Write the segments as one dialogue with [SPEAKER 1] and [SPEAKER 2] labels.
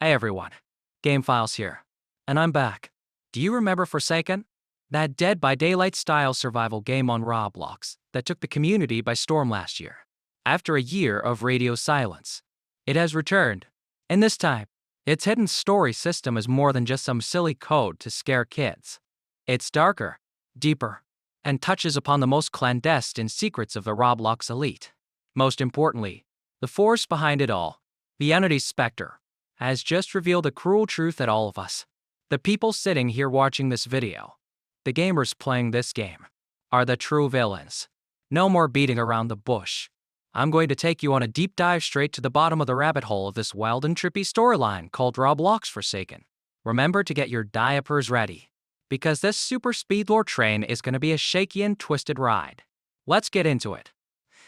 [SPEAKER 1] Hey everyone, Game Files here, and I'm back. Do you remember Forsaken? That Dead by Daylight style survival game on Roblox that took the community by storm last year. After a year of radio silence, it has returned, and this time, its hidden story system is more than just some silly code to scare kids. It's darker, deeper, and touches upon the most clandestine secrets of the Roblox elite. Most importantly, the force behind it all, the entity Spectre, has just revealed a cruel truth that all of us, the people sitting here watching this video, the gamers playing this game, are the true villains. No more beating around the bush. I'm going to take you on a deep dive straight to the bottom of the rabbit hole of this wild and trippy storyline called Roblox Forsaken. Remember to get your diapers ready, because this super speed lore train is going to be a shaky and twisted ride. Let's get into it.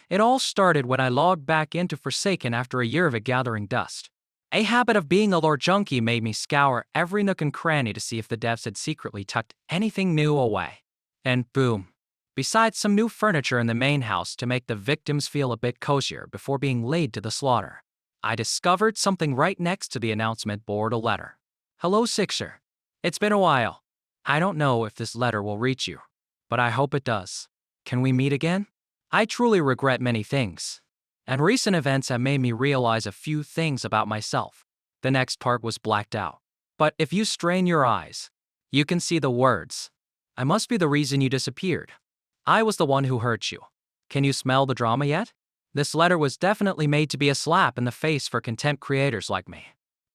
[SPEAKER 1] It all started when I logged back into Forsaken after a year of it gathering dust. A habit of being a lore junkie made me scour every nook and cranny to see if the devs had secretly tucked anything new away. And boom. Besides some new furniture in the main house to make the victims feel a bit cozier before being laid to the slaughter, I discovered something right next to the announcement board, a letter. Hello, Sixer. It's been a while. I don't know if this letter will reach you, but I hope it does. Can we meet again? I truly regret many things, and recent events have made me realize a few things about myself. The next part was blacked out, but if you strain your eyes, you can see the words. I must be the reason you disappeared. I was the one who hurt you. Can you smell the drama yet? This letter was definitely made to be a slap in the face for content creators like me.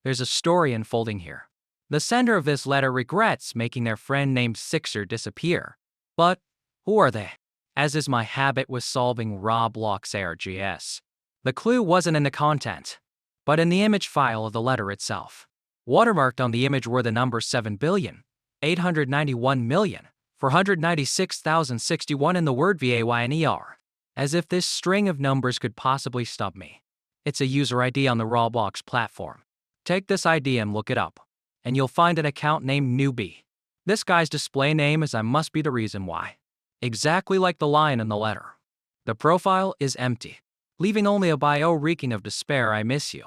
[SPEAKER 1] There's a story unfolding here. The sender of this letter regrets making their friend named Sixer disappear. But who are they? As is my habit with solving Roblox ARGS. The clue wasn't in the content, but in the image file of the letter itself. Watermarked on the image were the numbers 7,891,496,061 and the word VAYNER, as if this string of numbers could possibly stump me. It's a user ID on the Roblox platform. Take this ID and look it up, and you'll find an account named Newbie. This guy's display name is I must be the reason why. Exactly like the line in the letter. The profile is empty, leaving only a bio reeking of despair. I miss you.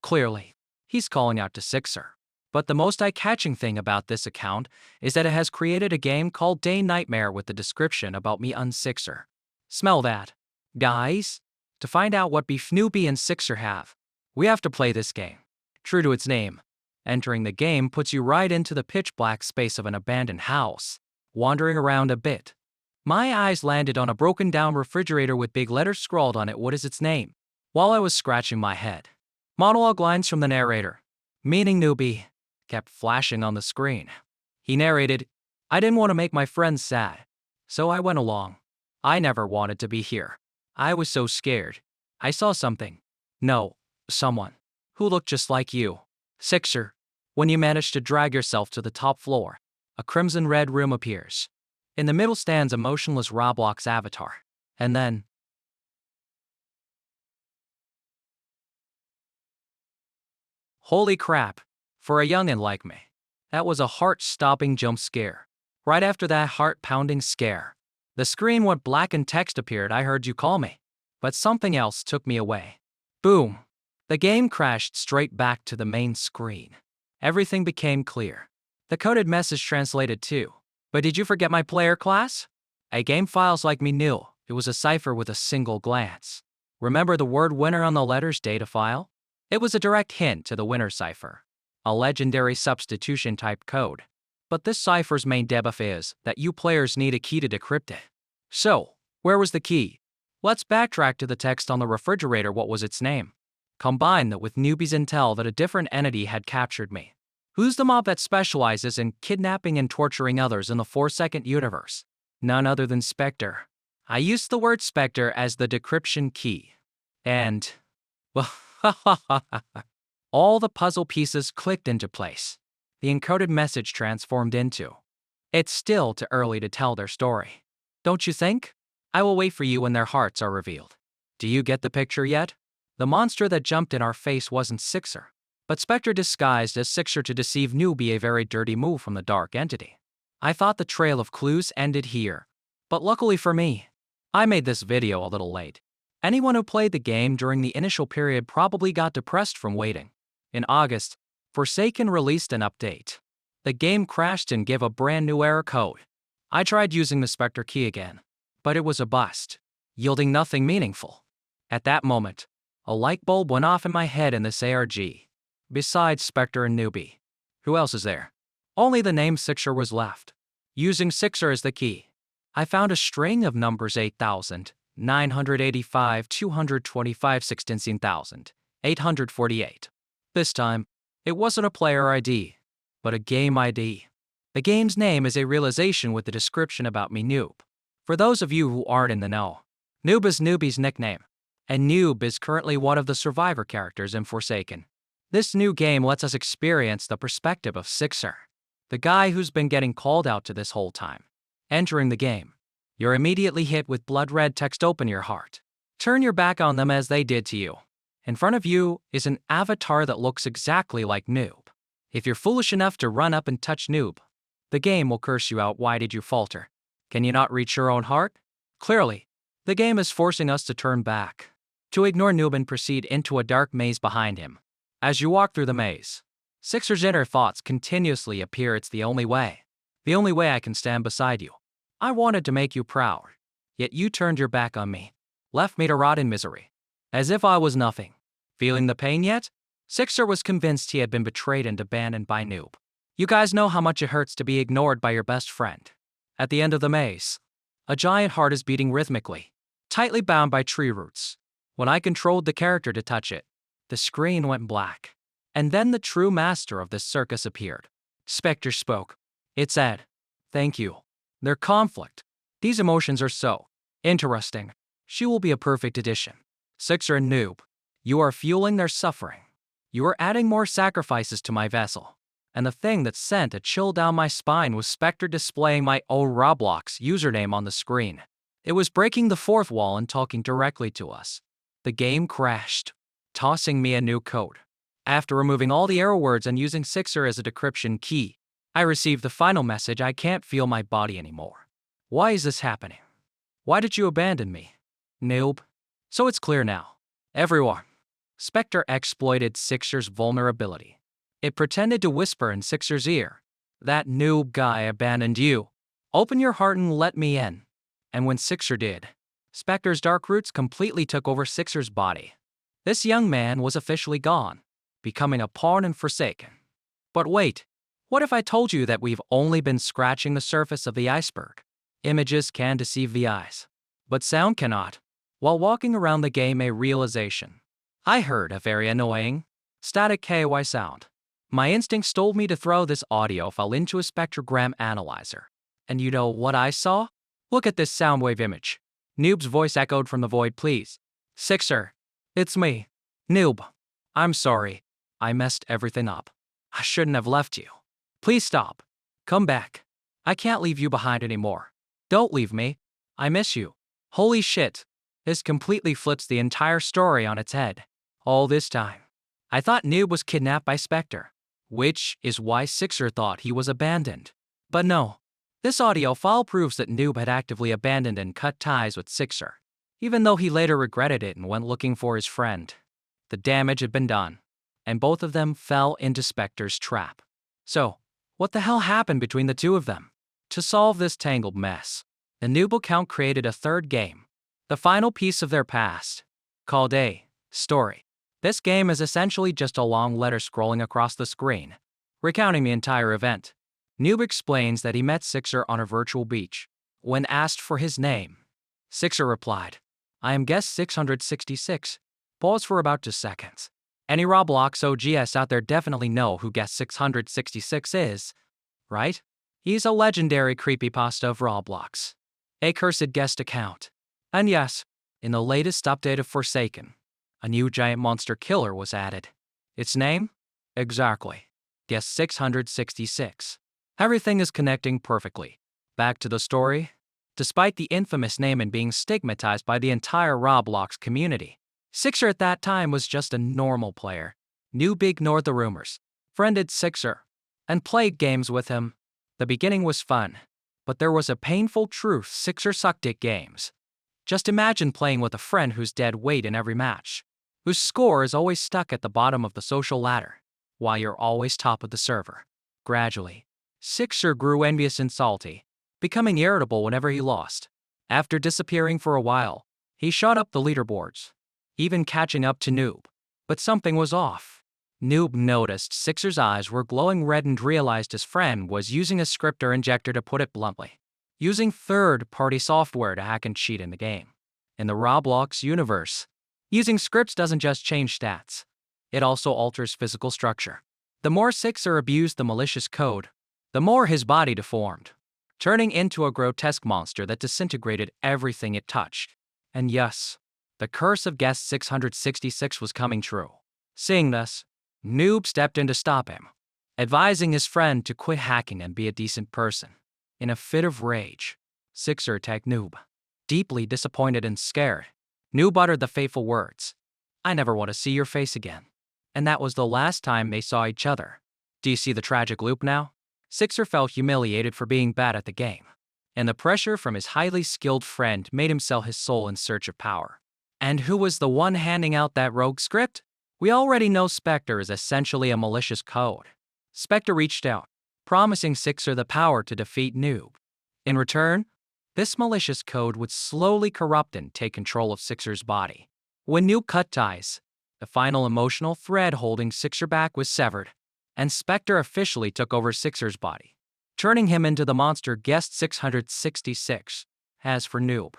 [SPEAKER 1] Clearly, he's calling out to Sixer. But the most eye-catching thing about this account is that it has created a game called Day Nightmare with the description about me on Sixer. Smell that. Guys, to find out what beef Newbie and Sixer have, we have to play this game. True to its name, entering the game puts you right into the pitch-black space of an abandoned house, wandering around a bit. My eyes landed on a broken-down refrigerator with big letters scrawled on it. What is its name? While I was scratching my head, monologue lines from the narrator, meaning Newbie, kept flashing on the screen. He narrated, I didn't want to make my friends sad, so I went along. I never wanted to be here. I was so scared. I saw something. No, someone. Who looked just like you. Sixer, when you manage to drag yourself to the top floor, a crimson-red room appears. In the middle stands a motionless Roblox avatar. And then, holy crap, for a youngin' like me, that was a heart-stopping jump scare. Right after that heart-pounding scare, the screen went black and text appeared. I heard you call me. But something else took me away. Boom. The game crashed straight back to the main screen. Everything became clear. The coded message translated too. But did you forget my player class? A game files like me knew it was a cipher with a single glance. Remember the word winner on the letter's data file? It was a direct hint to the winner cipher, a legendary substitution type code. But this cipher's main debuff is that you players need a key to decrypt it. So, where was the key? Let's backtrack to the text on the refrigerator. What was its name? Combine that with Newbie's intel that a different entity had captured me. Who's the mob that specializes in kidnapping and torturing others in the 4-second universe? None other than Spectre. I used the word Spectre as the decryption key. And, well, all the puzzle pieces clicked into place. The encoded message transformed into. It's still too early to tell their story. Don't you think? I will wait for you when their hearts are revealed. Do you get the picture yet? The monster that jumped in our face wasn't Sixer, but Spectre disguised as Sixer to deceive Newbie, a very dirty move from the dark entity. I thought the trail of clues ended here, but luckily for me, I made this video a little late. Anyone who played the game during the initial period probably got depressed from waiting. In August, Forsaken released an update. The game crashed and gave a brand new error code. I tried using the Spectre key again, but it was a bust, yielding nothing meaningful. At that moment, a light bulb went off in my head in this ARG. Besides Spectre and Newbie, who else is there? Only the name Sixer was left. Using Sixer as the key, I found a string of numbers 8,985, 225, 16,848. This time, it wasn't a player ID, but a game ID. The game's name is a realization with the description about me, Noob. For those of you who aren't in the know, Noob is Newbie's nickname, and Noob is currently one of the survivor characters in Forsaken. This new game lets us experience the perspective of Sixer, the guy who's been getting called out to this whole time. Entering the game, you're immediately hit with blood-red text, "Open your heart." Turn your back on them as they did to you. In front of you is an avatar that looks exactly like Noob. If you're foolish enough to run up and touch Noob, the game will curse you out. Why did you falter? Can you not reach your own heart? Clearly, the game is forcing us to turn back, to ignore Noob and proceed into a dark maze behind him. As you walk through the maze, Sixer's inner thoughts continuously appear. It's the only way. The only way I can stand beside you. I wanted to make you proud, yet you turned your back on me, left me to rot in misery, as if I was nothing. Feeling the pain yet? Sixer was convinced he had been betrayed and abandoned by Noob. You guys know how much it hurts to be ignored by your best friend. At the end of the maze, a giant heart is beating rhythmically, tightly bound by tree roots. When I controlled the character to touch it, the screen went black. And then the true master of this circus appeared. Spectre spoke. It said, "Thank you." Their conflict. These emotions are so interesting. She will be a perfect addition. Sixer and Noob, you are fueling their suffering. You are adding more sacrifices to my vessel. And the thing that sent a chill down my spine was Spectre displaying my own Roblox username on the screen. It was breaking the fourth wall and talking directly to us. The game crashed, tossing me a new code. After removing all the error words and using Sixer as a decryption key, I received the final message: "I can't feel my body anymore." Why is this happening? Why did you abandon me, Noob? So it's clear now. Everyone. Spectre exploited Sixer's vulnerability. It pretended to whisper in Sixer's ear, "That Noob guy abandoned you. Open your heart and let me in." And when Sixer did, Spectre's dark roots completely took over Sixer's body. This young man was officially gone, becoming a pawn in Forsaken. But wait, what if I told you that we've only been scratching the surface of the iceberg? Images can deceive the eyes, but sound cannot. While walking around the game, a realization. I heard a very annoying, static KY sound. My instincts told me to throw this audio file into a spectrogram analyzer. And you know what I saw? Look at this soundwave image. Noob's voice echoed from the void. "Please. Sixer. It's me. Noob. I'm sorry. I messed everything up. I shouldn't have left you. Please stop. Come back. I can't leave you behind anymore. Don't leave me. I miss you." Holy shit. This completely flips the entire story on its head. All this time, I thought Noob was kidnapped by Spectre, which is why Sixer thought he was abandoned. But no. This audio file proves that Noob had actively abandoned and cut ties with Sixer, even though he later regretted it and went looking for his friend. The damage had been done, and both of them fell into Spectre's trap. So, what the hell happened between the two of them? To solve this tangled mess, the Noob account created a third game, the final piece of their past, called A Story. This game is essentially just a long letter scrolling across the screen, recounting the entire event. Noob explains that he met Sixer on a virtual beach. When asked for his name, Sixer replied, "I am guest 666. Pause for about 2 seconds. Any Roblox OGs out there definitely know who guest 666 is, right? He's a legendary creepypasta of Roblox. A cursed guest account. And yes, in the latest update of Forsaken, a new giant monster killer was added. Its name? Exactly. Guest 666. Everything is connecting perfectly. Back to the story. Despite the infamous name and being stigmatized by the entire Roblox community, Sixer at that time was just a normal player. Noob ignored the rumors, friended Sixer, and played games with him. The beginning was fun, but there was a painful truth: Sixer sucked at games. Just imagine playing with a friend who's dead weight in every match, whose score is always stuck at the bottom of the social ladder. while you're always top of the server. Gradually, Sixer grew envious and salty, becoming irritable whenever he lost. After disappearing for a while, he shot up the leaderboards, even catching up to Noob. But something was off. Noob noticed Sixer's eyes were glowing red and realized his friend was using a scripter injector, to put it bluntly, using third-party software to hack and cheat in the game. In the Roblox universe, using scripts doesn't just change stats, it also alters physical structure. The more Sixer abused the malicious code, the more his body deformed, turning into a grotesque monster that disintegrated everything it touched. And yes, the curse of guest 666 was coming true. Seeing this, Noob stepped in to stop him, advising his friend to quit hacking and be a decent person. In a fit of rage, Sixer attacked Noob. Deeply disappointed and scared, Noob uttered the fateful words, "I never want to see your face again." And that was the last time they saw each other. Do you see the tragic loop now? Sixer felt humiliated for being bad at the game, and the pressure from his highly skilled friend made him sell his soul in search of power. And who was the one handing out that rogue script? We already know Specter is essentially a malicious code. Specter reached out, promising Sixer the power to defeat Noob. In return, this malicious code would slowly corrupt and take control of Sixer's body. When Noob cut ties, the final emotional thread holding Sixer back was severed, and Specter officially took over Sixer's body, turning him into the monster guest 666. As for Noob,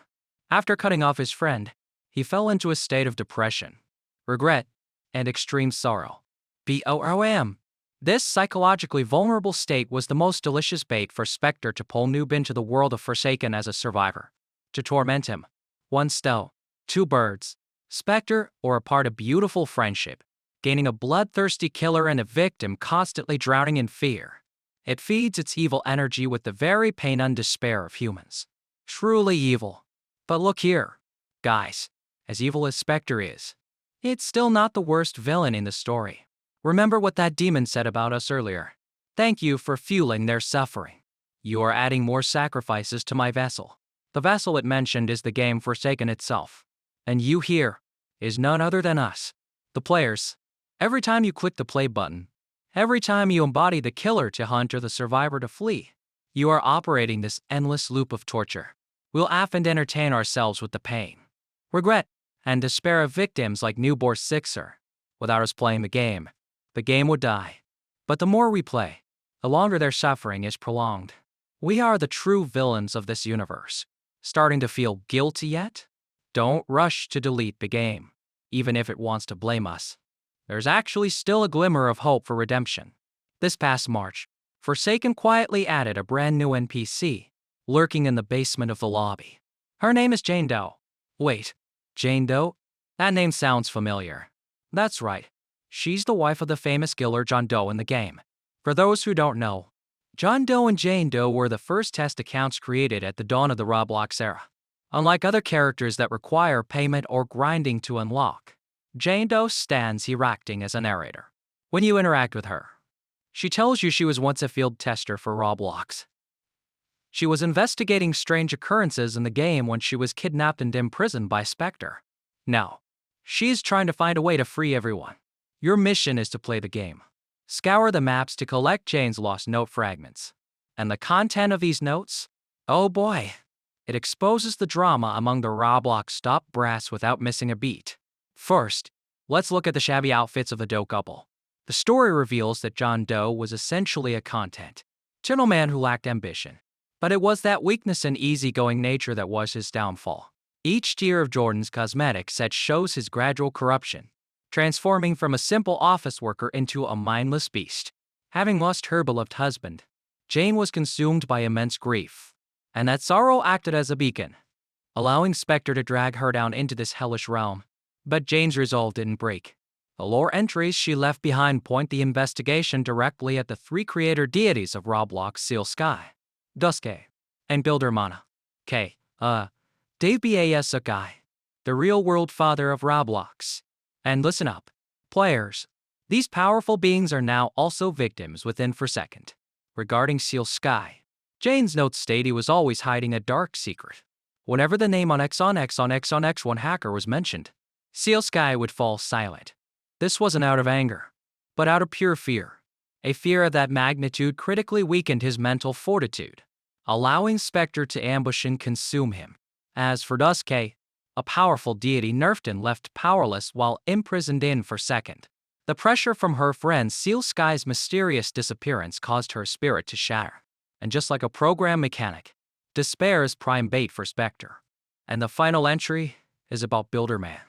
[SPEAKER 1] after cutting off his friend, he fell into a state of depression, regret, and extreme sorrow. BOOM. This psychologically vulnerable state was the most delicious bait for Specter to pull Noob into the world of Forsaken as a survivor, to torment him. One stone, two birds. Specter, or a part of beautiful friendship, gaining a bloodthirsty killer and a victim constantly drowning in fear. It feeds its evil energy with the very pain and despair of humans. Truly evil. But look here, guys, as evil as Specter is, it's still not the worst villain in the story. Remember what that demon said about us earlier. Thank you for fueling their suffering. You are adding more sacrifices to my vessel. The vessel it mentioned is the game Forsaken itself. And you here is none other than us, the players. Every time you click the play button, every time you embody the killer to hunt or the survivor to flee, you are operating this endless loop of torture. We'll often entertain ourselves with the pain, regret, and despair of victims like Noob or Sixer. Without us playing the game would die. But the more we play, the longer their suffering is prolonged. We are the true villains of this universe. Starting to feel guilty yet? Don't rush to delete the game, even if it wants to blame us. There's actually still a glimmer of hope for redemption. This past March, Forsaken quietly added a brand new NPC, lurking in the basement of the lobby. Her name is Jane Doe. Wait, Jane Doe? That name sounds familiar. That's right. She's the wife of the famous killer John Doe in the game. For those who don't know, John Doe and Jane Doe were the first test accounts created at the dawn of the Roblox era. Unlike other characters that require payment or grinding to unlock, Jane Doe stands here acting as a narrator. When you interact with her, she tells you she was once a field tester for Roblox. She was investigating strange occurrences in the game when she was kidnapped and imprisoned by Specter. Now, she's trying to find a way to free everyone. Your mission is to play the game. Scour the maps to collect Jane's lost note fragments. And the content of these notes? Oh boy. It exposes the drama among the Roblox top brass without missing a beat. First, let's look at the shabby outfits of the Doe couple. The story reveals that John Doe was essentially a content gentleman who lacked ambition. But it was that weakness and easygoing nature that was his downfall. Each tier of Jordan's cosmetic set shows his gradual corruption, transforming from a simple office worker into a mindless beast. Having lost her beloved husband, Jane was consumed by immense grief, and that sorrow acted as a beacon, allowing Specter to drag her down into this hellish realm. But Jane's resolve didn't break. The lore entries she left behind point the investigation directly at the three creator deities of Roblox: Seal Sky, Duske, and Builder Mana. Dave Bas Sakai, the real-world father of Roblox. And listen up, players. These powerful beings are now also victims within Forsaken. Regarding Seal Sky, Jane's notes state he was always hiding a dark secret. Whenever the name on X1 hacker was mentioned, Seal Sky would fall silent. This wasn't out of anger. but out of pure fear. A fear of that magnitude critically weakened his mental fortitude, allowing Spectre to ambush and consume him. As for Duskay, a powerful deity nerfed and left powerless while imprisoned in for second. The pressure from her friend Seal Sky's mysterious disappearance caused her spirit to shatter. And just like a program mechanic, despair is prime bait for Spectre. And the final entry is about Builderman.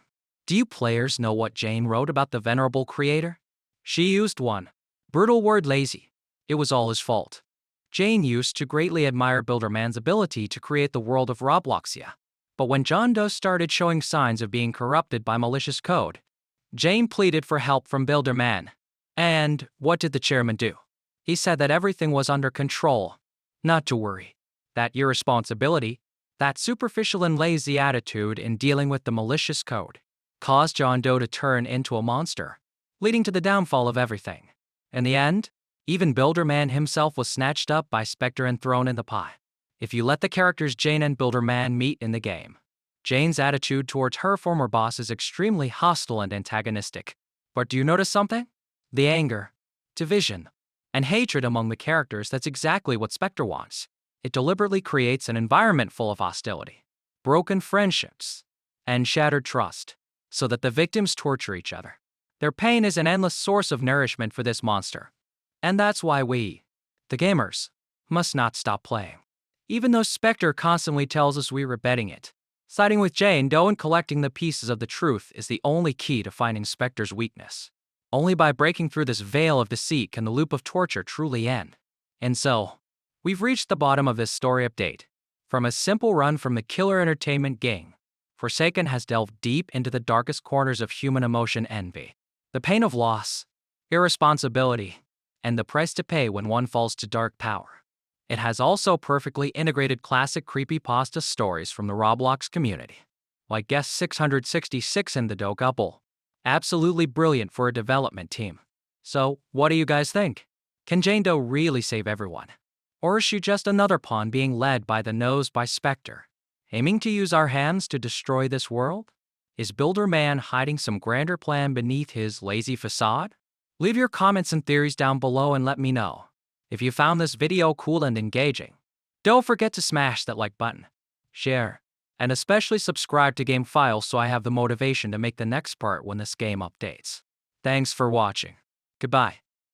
[SPEAKER 1] Do you players know what Jane wrote about the venerable creator? She used one brutal word, lazy. It was all his fault. Jane used to greatly admire Builderman's ability to create the world of Robloxia. But when John Doe started showing signs of being corrupted by malicious code, Jane pleaded for help from Builderman. And what did the chairman do? He said that everything was under control, not to worry. That irresponsibility, that superficial and lazy attitude in dealing with the malicious code, caused John Doe to turn into a monster, leading to the downfall of everything. In the end, even Builderman himself was snatched up by Spectre and thrown in the pie. If you let the characters Jane and Builderman meet in the game, Jane's attitude towards her former boss is extremely hostile and antagonistic. But do you notice something? The anger, division, and hatred among the characters, that's exactly what Spectre wants. It deliberately creates an environment full of hostility, broken friendships, and shattered trust, so that the victims torture each other. Their pain is an endless source of nourishment for this monster. And that's why we, the gamers, must not stop playing. Even though Spectre constantly tells us we were betting it, siding with Jane Doe and collecting the pieces of the truth is the only key to finding Spectre's weakness. Only by breaking through this veil of deceit can the loop of torture truly end. And so, we've reached the bottom of this story update. From a simple run from the killer entertainment gang, Forsaken has delved deep into the darkest corners of human emotion, envy, the pain of loss, irresponsibility, and the price to pay when one falls to dark power. It has also perfectly integrated classic creepypasta stories from the Roblox community, like Guest 666 and the Doe Couple. Absolutely brilliant for a development team. So, what do you guys think? Can Jane Doe really save everyone? Or is she just another pawn being led by the nose by Spectre, aiming to use our hands to destroy this world? Is Builderman hiding some grander plan beneath his lazy facade? Leave your comments and theories down below and let me know. If you found this video cool and engaging, don't forget to smash that like button, share, and especially subscribe to Game Files so I have the motivation to make the next part when this game updates. Thanks for watching. Goodbye.